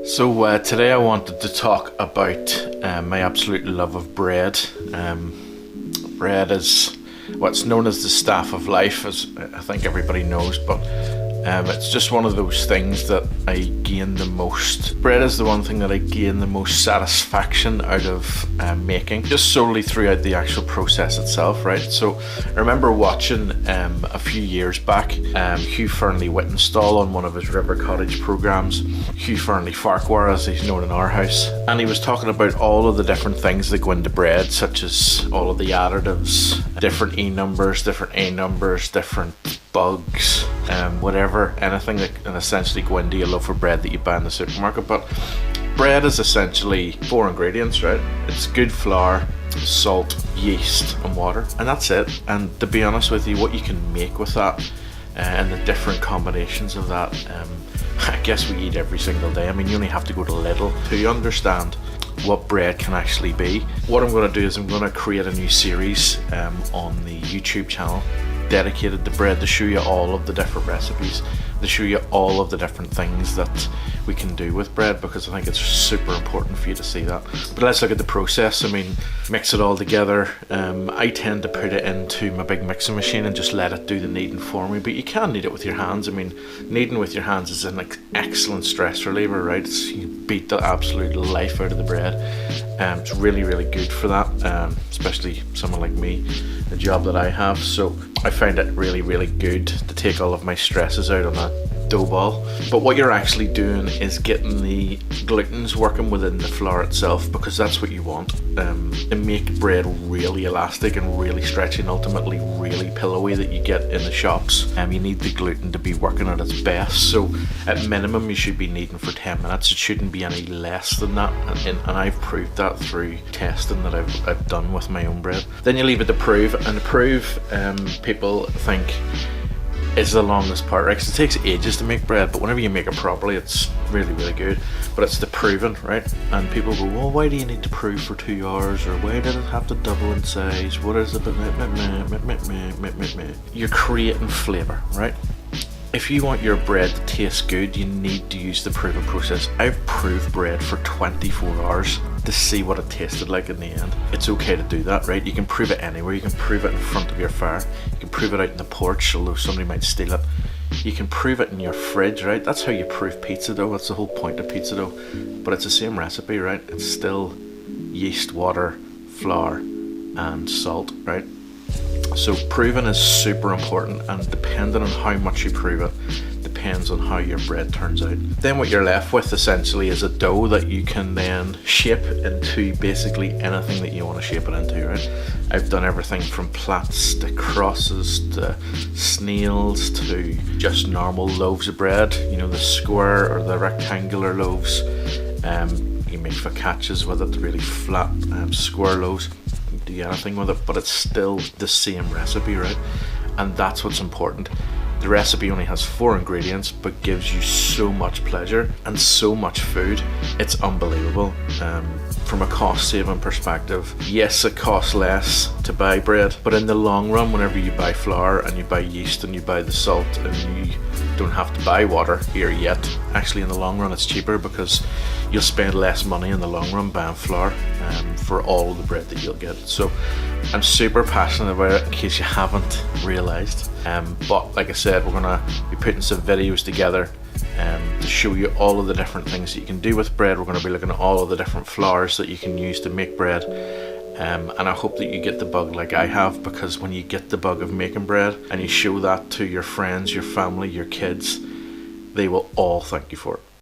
Today I wanted to talk about my absolute love of bread. Bread is what's known as the staff of life, as I think everybody knows, but it's just one of those things that I gain the most. Bread is the one thing that I gain the most satisfaction out of making, just solely throughout the actual process itself, right? So I remember watching a few years back Hugh Fearnley-Whittenstall on one of his River Cottage programs, Hugh Fearnley-Farquhar as he's known in our house, and he was talking about all of the different things that go into bread, such as all of the additives, different E numbers, different A numbers, different bugs, whatever, anything that can essentially go into a loaf of bread that you buy in the supermarket. But bread is essentially 4 ingredients, right? It's good flour, salt, yeast and water, and that's it. And to be honest with you, what you can make with that and the different combinations of that, I guess we eat every single day. I mean, you only have to go to Lidl to understand what bread can actually be. What I'm going to do is I'm going to create a new series on the YouTube channel dedicated to bread, to show you all of the different recipes, to show you all of the different things that we can do with bread, because I think it's super important for you to see that. But let's look at the process. I mean, mix it all together. I tend to put it into my big mixing machine and just let it do the kneading for me, but you can knead it with your hands. I mean, kneading with your hands is an excellent stress reliever, right? You beat the absolute life out of the bread. It's really, really good for that, especially someone like me, the job that I have. So I find it really, really good to take all of my stresses out on that dough ball. But what you're actually doing is getting the glutens working within the flour itself, because that's what you want, and make bread really elastic and really stretchy and ultimately really pillowy that you get in the shops. You need the gluten to be working at its best, so at minimum you should be kneading for 10 minutes. It shouldn't be any less than that, and I've proved that through testing that I've done with my own bread. Then you leave it to prove, and to prove, people think is the longest part, right? Because it takes ages to make bread, but whenever you make it properly, it's really, really good. But it's the proving, right? And people go, well, why do you need to prove for 2 hours? Or why did it have to double in size? What is it? You're creating flavor, right? If you want your bread to taste good, you need to use the proving process. I've proved bread for 24 hours to see what it tasted like in the end. It's okay to do that, right? You can prove it anywhere. You can prove it in front of your fire. You can prove it out in the porch, although somebody might steal it. You can prove it in your fridge, right? That's how you prove pizza dough. That's the whole point of pizza dough. But it's the same recipe, right? It's still yeast, water, flour, and salt, right? So proving is super important, and depending on how much you prove it, depends on how your bread turns out. Then what you're left with essentially is a dough that you can then shape into basically anything that you want to shape it into, right? I've done everything from plaits to crosses to snails to just normal loaves of bread, you know, the square or the rectangular loaves. You make focaccias with it, really flat square loaves. Do anything with it, but it's still the same recipe, right? And that's what's important. The recipe only has 4 ingredients, but gives you so much pleasure and so much food. It's unbelievable. From a cost saving perspective, yes, it costs less to buy bread, but in the long run, whenever you buy flour and you buy yeast and you buy the salt and you don't have to buy water here yet, actually in the long run it's cheaper, because you'll spend less money in the long run buying flour for all of the bread that you'll get. So I'm super passionate about it, in case you haven't realized. But like I said, we're gonna be putting some videos together to show you all of the different things that you can do with bread. We're going to be looking at all of the different flours that you can use to make bread, and I hope that you get the bug like I have, because when you get the bug of making bread and you show that to your friends, your family, your kids, they will all thank you for it.